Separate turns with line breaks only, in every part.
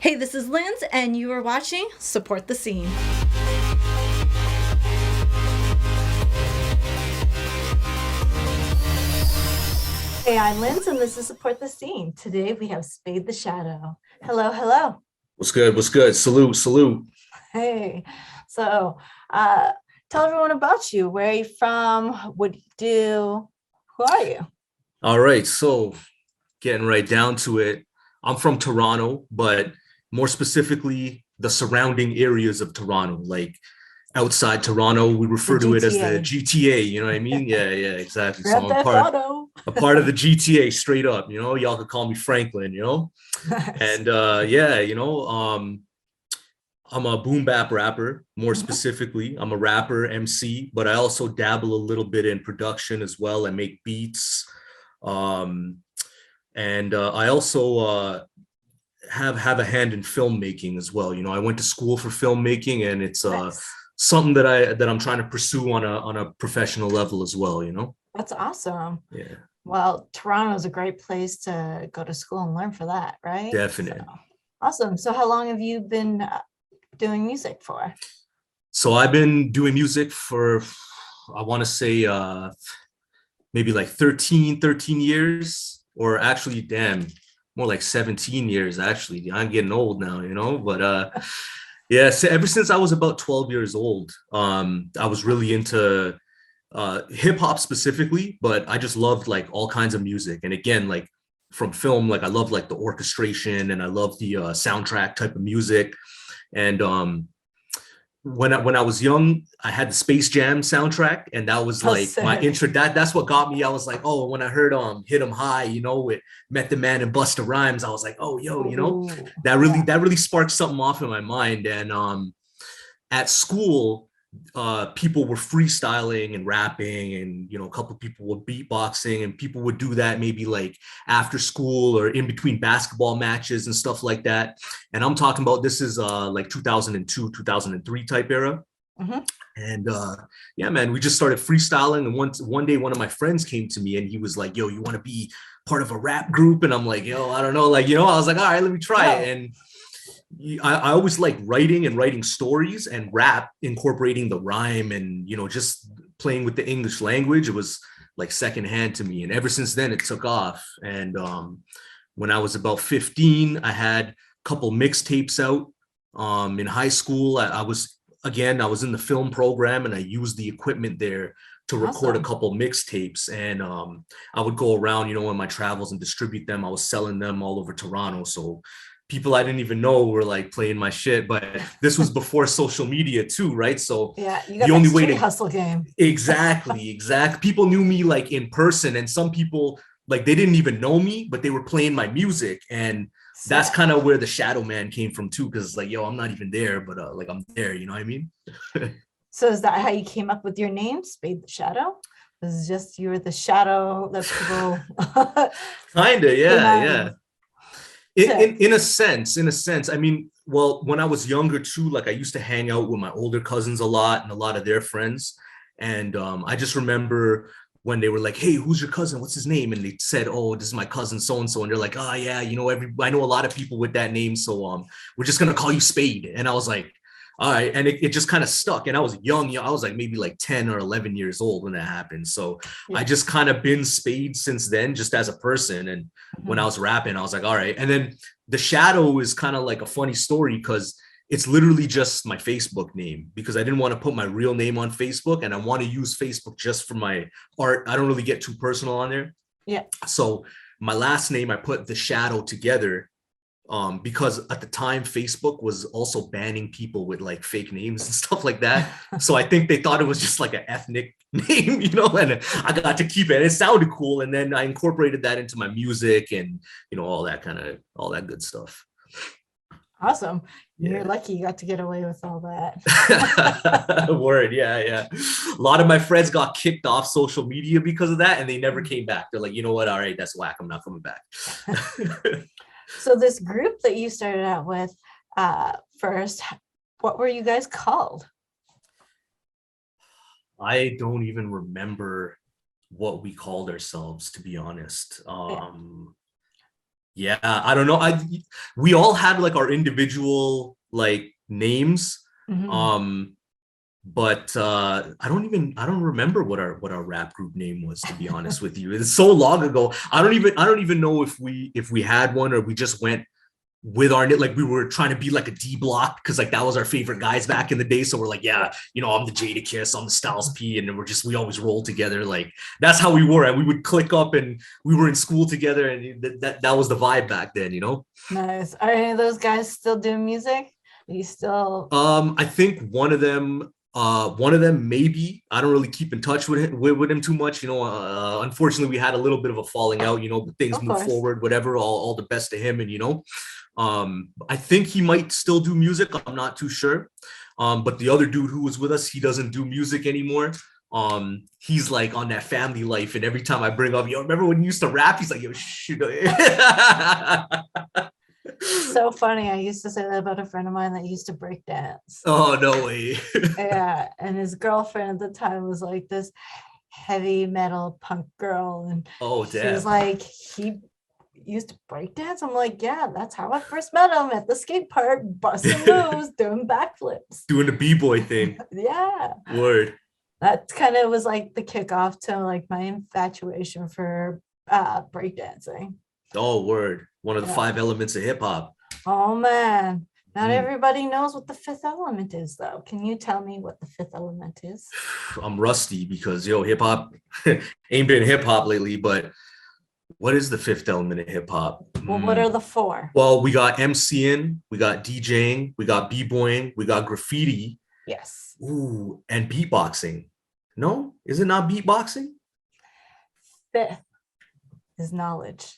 Hey, this is Linz, and you are watching Support the Scene. Hey, I'm Linz, and this is Support the Scene. Today we have Spade the Shadow. Hello, hello.
What's good? What's good? Salute, salute.
Hey, so tell everyone about you. Where are you from? What do you do? Who are you?
All right, so getting right down to it. I'm from Toronto, but more specifically, the surrounding areas of Toronto, like outside Toronto, we
The
refer to it as the
GTA.
GTA. You know what I mean? Yeah, yeah, exactly. So
Grand
I'm
Theft Auto.
a part of the GTA straight up. Y'all could call me Franklin.
Nice.
And yeah, I'm a boom bap rapper. More
Mhm.
specifically, I'm a rapper, MC, but I also dabble a little bit in production as well. I make beats, um, and I also have a hand in filmmaking as well. I went to school for filmmaking, and it's
Nice.
something that I'm trying to pursue on a professional level as well.
That's awesome.
Yeah,
Well, Toronto is a great place to go to school and learn for that, right? So
definite.
awesome. So how long have you been doing music for?
So I've been doing music for, I want to say, maybe like 13 years, or actually, damn, more like 17 years, actually. I'm getting old now, but yeah, so ever since I was about 12 years old, I was really into hip hop specifically, but I just loved like all kinds of music. And again, like from film, like I love like the orchestration and I love the soundtrack type of music. And when I was young, I had the Space Jam soundtrack, and that was
Oh,
like my
sick.
intro. That's what got me. I was like, oh, when I heard Hit 'em High, with Method Man and Busta Rhymes, I was like, oh, yo,
Ooh,
that really
yeah.
that really sparked something off in my mind. And at school, people were freestyling and rapping, and a couple of people were beatboxing, and people would do that maybe like after school or in between basketball matches and stuff like that. And I'm talking about, this is like 2002, 2003 type era.
Hmm.
And yeah, man, we just started freestyling. And one day, one of my friends came to me and he was like, yo, you want to be part of a rap group? And I'm like, yo, I don't know. Like, I was like, all right, let me try it.
Oh,
And I always like writing and writing stories, and rap, incorporating the rhyme and just playing with the English language. It was like secondhand to me, and ever since then it took off. And when I was about 15, I had a couple mixtapes out. In high school, I was in the film program, and I used the equipment there to record a
awesome.
couple mixtapes. And I would go around, on my travels and distribute them. I was selling them all over Toronto, so people I didn't even know were like playing my shit. But this was before social media too, right? So
Yeah, you
the
got that
only way
street
to
hustle game.
exactly people knew me like in person, and some people, like, they didn't even know me, but they were playing my music. And that's
Sick.
kind of where the Shadow Man came from too, because it's like, yo, I'm not even there, but like I'm there, you know what I mean?
So is that how you came up with your name, Spade the Shadow? This is just you're the shadow that people
Kinda,
came
yeah,
out
yeah.
of.
in,
Sick.
in in a sense, I mean, well, when I was younger too, like I used to hang out with my older cousins a lot and a lot of their friends. And I just remember when they were like, hey, who's your cousin, what's his name? And they said, oh, this is my cousin so and so. And they're like, oh yeah, I know a lot of people with that name, so we're just gonna call you Spade. And I was like, all right. And it just kind of stuck. And I was young, I was like maybe like 10 or 11 years old when that happened. So I
Yeah.
just kind of been Spade since then, just as a person. And when I
Mhm.
was rapping, I was like, all right. And then the Shadow is kind of like a funny story, because it's literally just my Facebook name, because I didn't want to put my real name on Facebook, and I want to use Facebook just for my art. I don't really get too personal on there.
Yeah.
So my last name, I put the Shadow together, because at the time Facebook was also banning people with like fake names and stuff like that. So I think they thought it was just like an ethnic name, and I got to keep it. It sounded cool, and then I incorporated that into my music, and all that good stuff.
Awesome. You're
Yeah.
lucky you got to get away with all that.
Word, yeah, yeah. A lot of my friends got kicked off social media because of that, and they never came back. They're like, you know what? All right, that's whack. I'm not coming back.
So this group that you started out with first, what were you guys called?
I don't even remember what we called ourselves, to be honest.
Yeah.
Yeah, I don't know. We all had like our individual like names.
Mhm.
Um, but I don't remember what our rap group name was, to be honest with you. It's so long ago. I don't even know if we had one or we just went with our, like, we were trying to be like a D Block because like that was our favorite guys back in the day. So we're like, yeah,
Yeah.
you know, I'm the Jada Kiss, I'm the Styles P, and we always roll together. Like that's how we were, and we would click up, and we were in school together, and that was the vibe back then, you know.
Nice. Are any of those guys still doing music? Are you still
I think one of them maybe. I don't really keep in touch with him too much. You know, unfortunately, we had a little bit of a falling out. You know, but things
of
move
course.
forward. Whatever. All the best to him, and I think he might still do music. I'm not too sure. But the other dude who was with us, he doesn't do music anymore. He's like on that family life, and every time I bring up, yo, remember when you used to rap? He's like, yo, shoot.
So funny. I used to say that about a friend of mine that used to break dance.
Oh, no way.
Yeah, and his girlfriend at the time was like this heavy metal punk girl, and
Oh,
he was
damn.
like, he used to break dance. I'm like, yeah, that's how I first met him at the skate park, busting moves, doing backflips.
Doing the b-boy thing.
Yeah,
Word.
that kind of was like the kickoff to like my infatuation for breakdancing.
Oh, word. One of the
Yeah.
five elements of hip hop.
Oh man. Not
Mm.
everybody knows what the fifth element is, though. Can you tell me what the fifth element is?
I'm rusty because yo, hip hop ain't been hip hop lately, but what is the fifth element of hip hop?
Well, what are the four?
Well, we got MCing, we got DJing, we got b-boying, we got graffiti,
Yes.
ooh, and beatboxing. No, is it not beatboxing?
Fifth is knowledge.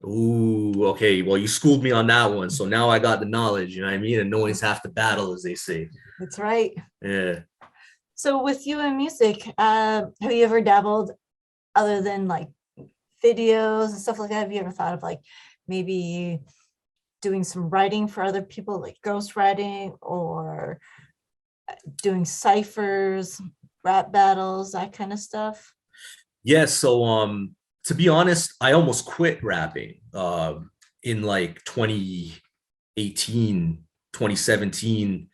Ooh, okay. Well, you schooled me on that one, so now I got the knowledge. You know what I mean? And knowing's half the battle, as they say.
That's right.
Yeah.
So, with you in music, have you ever dabbled other than like videos and stuff like that? Have you ever thought of like maybe doing some writing for other people, like ghost writing, or doing ciphers, rap battles, that kind of stuff?
Yeah, so to be honest, I almost quit rapping in like 2018, 2017.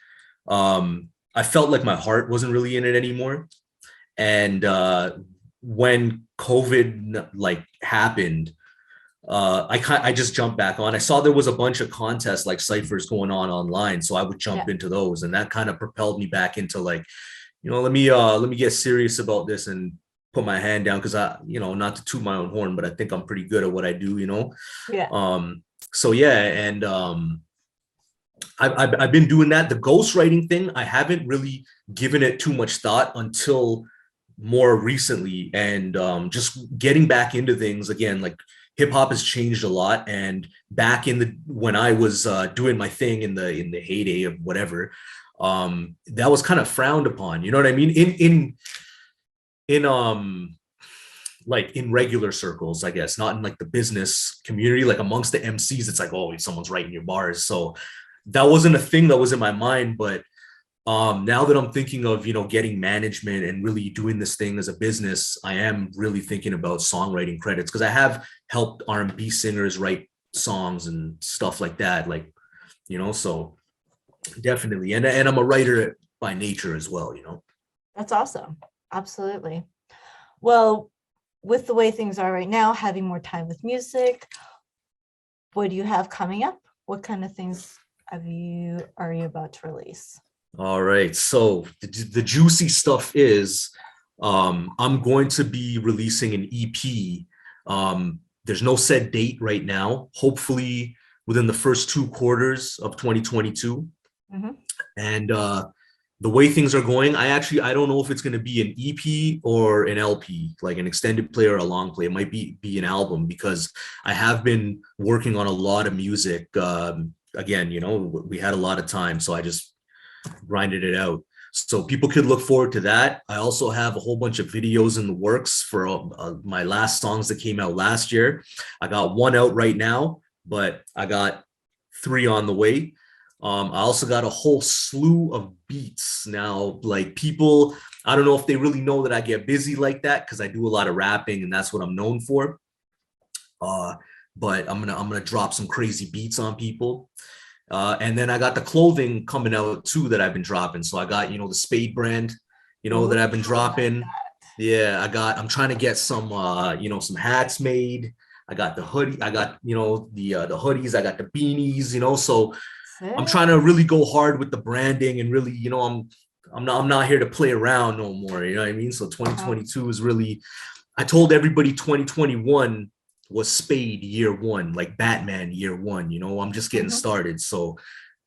I felt like my heart wasn't really in it anymore. And when COVID like happened, I just jumped back on. I saw there was a bunch of contests like ciphers going on online, so I would
Yeah.
jump into those, and that kind of propelled me back into like, you know, let me get serious about this and put my hand down because I, you know, not to toot my own horn, but I think I'm pretty good at what I do, you know.
Yeah.
So yeah, and I've been doing that. The ghostwriting thing, I haven't really given it too much thought until more recently, and just getting back into things again. Like hip hop has changed a lot, and back in the when I was doing my thing in the heyday of whatever, that was kind of frowned upon. You know what I mean? In like in regular circles, I guess, not in like the business community, like amongst the MCs, it's like, oh, someone's writing your bars. So that wasn't a thing that was in my mind. But now that I'm thinking of, you know, getting management and really doing this thing as a business, I am really thinking about songwriting credits because I have helped R&B singers write songs and stuff like that. Like, you know, so definitely. And I'm a writer by nature as well, you know.
That's awesome. Absolutely. Well, with the way things are right now, having more time with music, what do you have coming up? What kind of things are you about to release?
All right. So the juicy stuff is I'm going to be releasing an EP. There's no set date right now. Hopefully within the first two quarters of 2022.
Mhm.
And the way things are going, I don't know if it's going to be an EP or an LP, like an extended play or a long play. It might be an album because I have been working on a lot of music. Again, you know, we had a lot of time, so I just grinded it out. So people could look forward to that. I also have a whole bunch of videos in the works for my last songs that came out last year. I got one out right now, but I got three on the way. I also got a whole slew of beats now. Like people, I don't know if they really know that I get busy like that because I do a lot of rapping and that's what I'm known for. Uh, but I'm gonna drop some crazy beats on people. And then I got the clothing coming out too that I've been dropping. So I got, the Spade brand, that I've been
Ooh, I like
dropping. Yeah, I'm trying to get some some hats made. I got the hoodie, I got, the hoodies, I got the beanies, so I'm
sick.
trying to really go hard with the branding and really, I'm not here to play around no more, you know what I mean? So
Uh-huh.
2022 is really, I told everybody 2021 was Spade year one, like Batman year one. I'm just getting
Mhm.
started. So,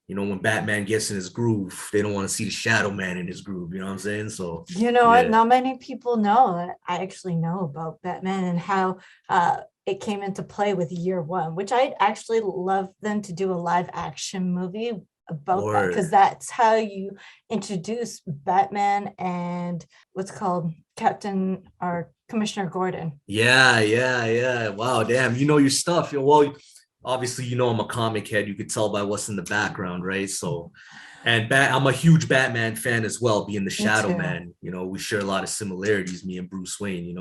when Batman gets in his groove, they don't want to see the Shadow Man in his groove. You know what I'm saying? So,
You know what?
yeah,
Not many people know that I actually know about Batman and how it came into play with year one, which I'd actually love them to do a live action movie about that, because
or
that's how you introduce Batman and what's called Captain or Commissioner Gordon.
yeah, yeah, yeah. Wow, damn, you know your stuff. Well, obviously, I'm a comic head. You could tell by what's in the background, right? So, and I'm a huge Batman fan as well, being the
Me
Shadow
too.
Man. We share a lot of similarities, me and Bruce Wayne.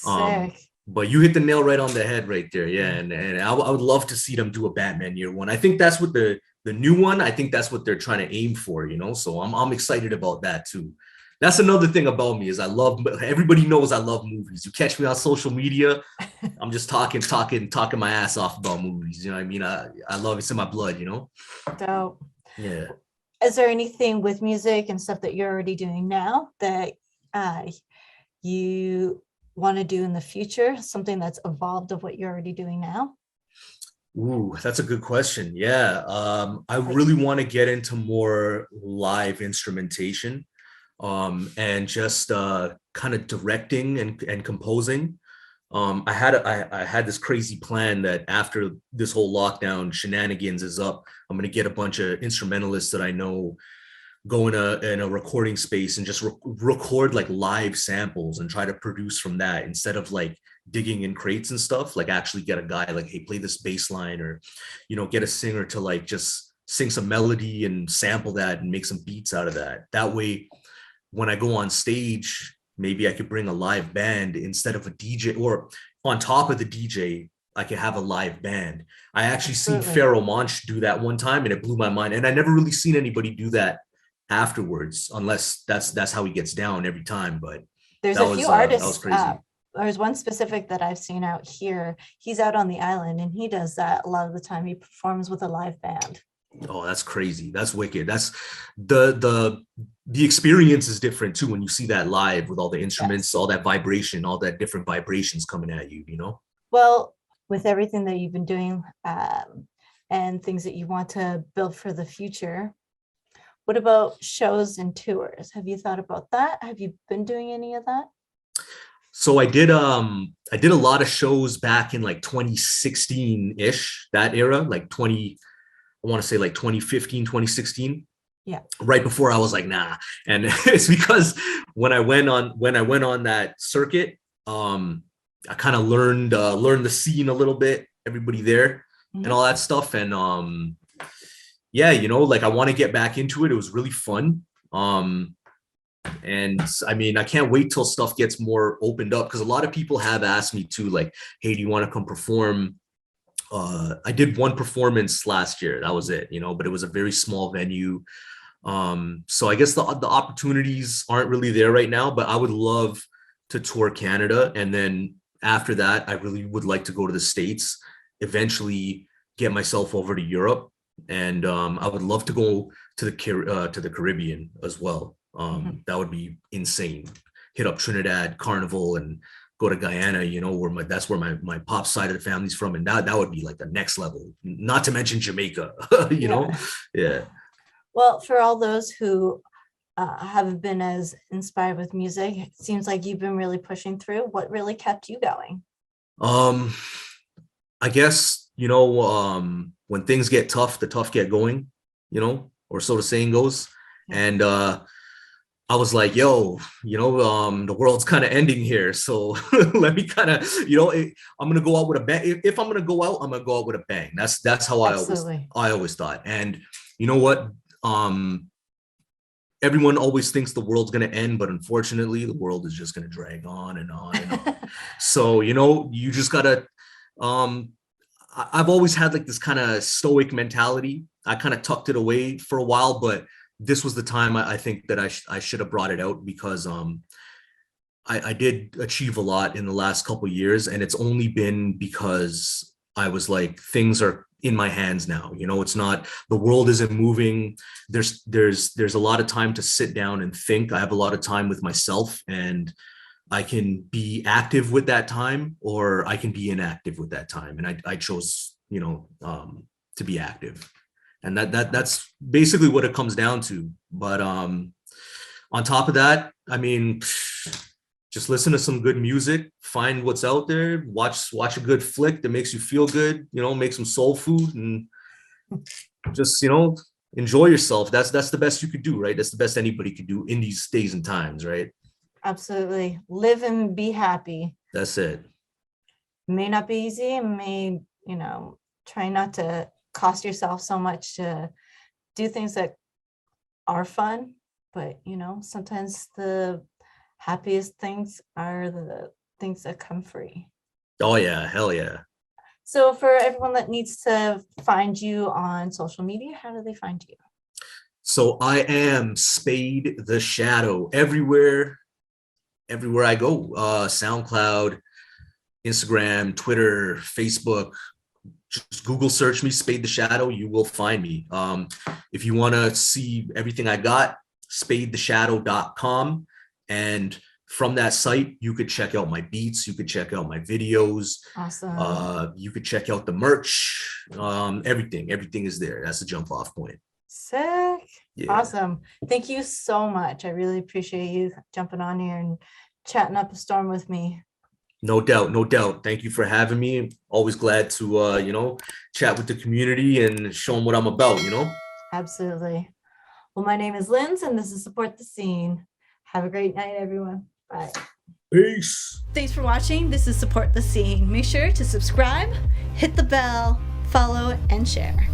Um,
Sick.
but you hit the nail right on the head right there. Yeah. And I would love to see them do a Batman year one. I think that's what the new one, I think that's what they're trying to aim for, So I'm excited about that too. That's another thing about me is everybody knows I love movies. You catch me on social media, I'm just talking my ass off about movies. You know what I mean? I love it's in my blood.
Dope.
Yeah.
Is there anything with music and stuff that you're already doing now that uh, you want to do in the future? Something that's evolved of what you're already doing now?
Ooh, that's a good question. Yeah. I
Like,
really want to get into more live instrumentation, and just kind of directing and composing. I had this crazy plan that after this whole lockdown shenanigans is up, I'm gonna get a bunch of instrumentalists that I know, go in a recording space and just record like live samples and try to produce from that instead of like digging in crates and stuff. Like actually get a guy like, hey, play this bass line, or get a singer to like just sing some melody and sample that and make some beats out of that. That way, when I go on stage, maybe I could bring a live band instead of a DJ, or on top of the DJ, I could have a live band. I actually seen
absolutely.
Pharaoh Monch do that one time and it blew my mind. And I never really seen anybody do that afterwards, unless that's how he gets down every time. But
There's
that
a few
was that was
artists.
crazy.
There's one specific that I've seen out here. He's out on the island and he does that a lot of the time. He performs with a live band.
Oh, that's crazy. That's wicked. That's the experience is different too when you see that live with all the instruments,
Yes.
all that vibration, all that different vibrations coming at you.
Well, with everything that you've been doing and things that you want to build for the future, what about shows and tours? Have you thought about that? Have you been doing any of that?
So I did a lot of shows back in like 2016-ish, that era, like 20, I want to say like 2015, 2016,
Yeah.
right before I was like, nah. And it's because when I went on that circuit, I kind of learned the scene a little bit, everybody there and
Mhm.
all that stuff. And yeah, like I want to get back into it. It was really fun. And I mean, I can't wait till stuff gets more opened up, because a lot of people have asked me too, like, hey, do you want to come perform? I did one performance last year. That was it, but it was a very small venue. So I guess the opportunities aren't really there right now, but I would love to tour Canada. And then after that, I really would like to go to the States, eventually get myself over to Europe. And I would love to go to the Caribbean as well.
Mhm.
That would be insane. Hit up Trinidad, Carnival, and go to Guyana, that's where my pop side of the family's from. And that would be like the next level, not to mention Jamaica, you know?
Yeah.
Yeah.
Well, for all those who haven't been as inspired with music, it seems like you've been really pushing through. What really kept you going?
Um, I guess, when things get tough, the tough get going, or so the saying goes.
Yeah.
And I was like, yo, the world's kind of ending here. So let me kind of, I'm gonna go out with a bang. If I'm gonna go out, I'm gonna go out with a bang. That's how
Absolutely.
I always thought. And you know what? Um, Everyone always thinks the world's gonna end, but unfortunately, the world is just gonna drag on and on and on. So, you just gotta um I've always had like this kind of stoic mentality. I kind of tucked it away for a while, but this was the time I think that I should have brought it out because I did achieve a lot in the last couple of years, and it's only been because I was like, things are in my hands now. You know, it's not, the world isn't moving. There's a lot of time to sit down and think. I have a lot of time with myself, and I can be active with that time, or I can be inactive with that time. And I chose, to be active. And that's basically what it comes down to. But on top of that, I mean, just listen to some good music, find what's out there, watch a good flick that makes you feel good, make some soul food, and just, enjoy yourself. That's the best you could do, right? That's the best anybody could do in these days and times, right?
Absolutely. Live and be happy.
That's it.
May not be easy, and may, try not to cost yourself so much to do things that are fun, but sometimes the happiest things are the things that come free.
Oh yeah, hell yeah.
So for everyone that needs to find you on social media, how do they find you?
So I am Spade the Shadow everywhere I go. SoundCloud, Instagram, Twitter, Facebook. Just Google search me, Spade the Shadow. You will find me. If you want to see everything I got, spadetheshadow.com. And from that site, you could check out my beats. You could check out my videos.
Awesome.
You could check out the merch. Everything is there. That's the jump off point.
Sick.
Yeah.
Awesome. Thank you so much. I really appreciate you jumping on here and chatting up a storm with me.
No doubt. Thank you for having me. Always glad to, chat with the community and show them what I'm about,
Absolutely. Well, my name is Linz, and this is Support the Scene. Have a great night, everyone. Bye.
Peace.
Thanks for watching. This is Support the Scene. Make sure to subscribe, hit the bell, follow, and share.